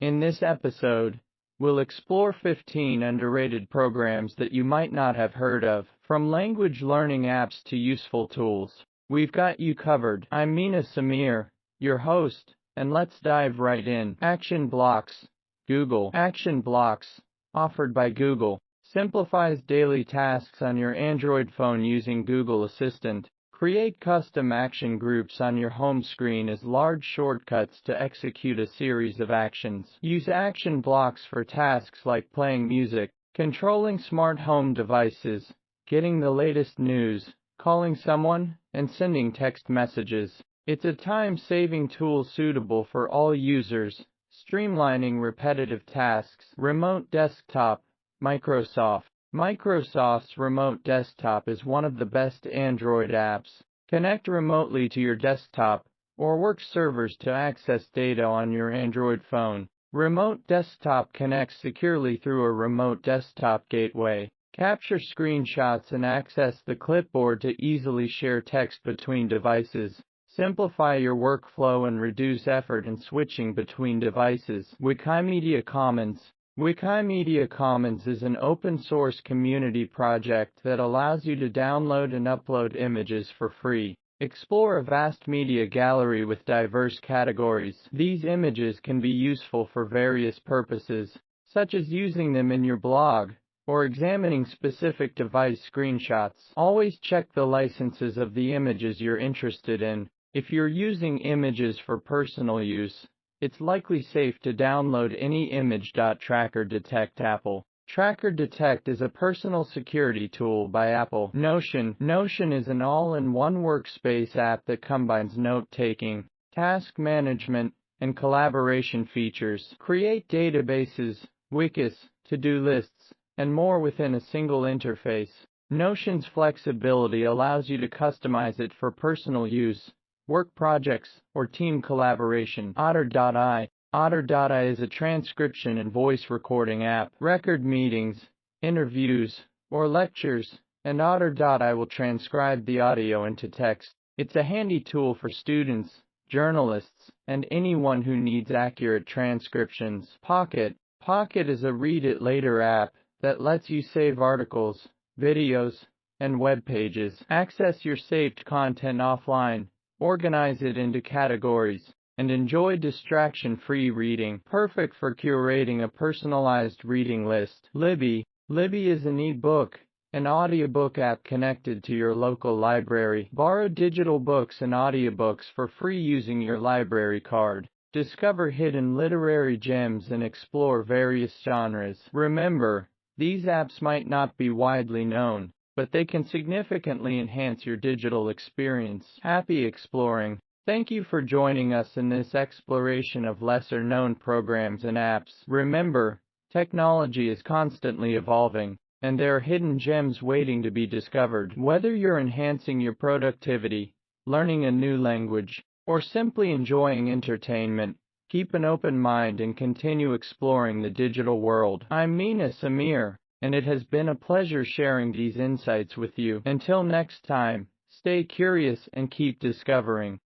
In this episode, we'll explore 15 underrated programs that you might not have heard of, from language learning apps to useful tools. We've got you covered. I'm Mina Samir, your host, and let's dive right in. Action Blocks. Google. Action Blocks, offered by Google, simplifies daily tasks on your Android phone using Google Assistant. Create custom action groups on your home screen as large shortcuts to execute a series of actions. Use action blocks for tasks like playing music, controlling smart home devices, getting the latest news, calling someone, and sending text messages. It's a time-saving tool suitable for all users, streamlining repetitive tasks. Remote Desktop. Microsoft's Remote Desktop is one of the best Android apps. Connect remotely to your desktop or work servers to access data on your Android phone. Remote Desktop connects securely through a Remote Desktop gateway. Capture screenshots and access the clipboard to easily share text between devices. Simplify your workflow and reduce effort in switching between devices. Wikimedia Commons. Wikimedia Commons is an open-source community project that allows you to download and upload images for free. Explore a vast media gallery with diverse categories. These images can be useful for various purposes, such as using them in your blog or examining specific device screenshots. Always check the licenses of the images you're interested in. If you're using images for personal use, it's likely safe to download any image. Tracker Detect. Apple. Tracker Detect is a personal security tool by Apple. Notion. Notion is an all-in-one workspace app that combines note-taking, task management, and collaboration features. Create databases, wikis, to-do lists, and more within a single interface. Notion's flexibility allows you to customize it for personal use, work projects, or team collaboration. Otter.ai. Otter.ai is a transcription and voice recording app. Record meetings, interviews, or lectures, and Otter.ai will transcribe the audio into text. It's a handy tool for students, journalists, and anyone who needs accurate transcriptions. Pocket. Pocket is a read-it-later app that lets you save articles, videos, and web pages. Access your saved content offline, organize it into categories, and enjoy distraction-free reading. Perfect for curating a personalized reading list. Libby. Libby is an e-book, an audiobook app connected to your local library. Borrow digital books and audiobooks for free using your library card. Discover hidden literary gems and explore various genres. Remember, these apps might not be widely known, but they can significantly enhance your digital experience. Happy exploring. Thank you for joining us in this exploration of lesser-known programs and apps. Remember, technology is constantly evolving, and there are hidden gems waiting to be discovered. Whether you're enhancing your productivity, learning a new language, or simply enjoying entertainment, keep an open mind and continue exploring the digital world. I'm Mina Samir, and it has been a pleasure sharing these insights with you. Until next time, stay curious and keep discovering.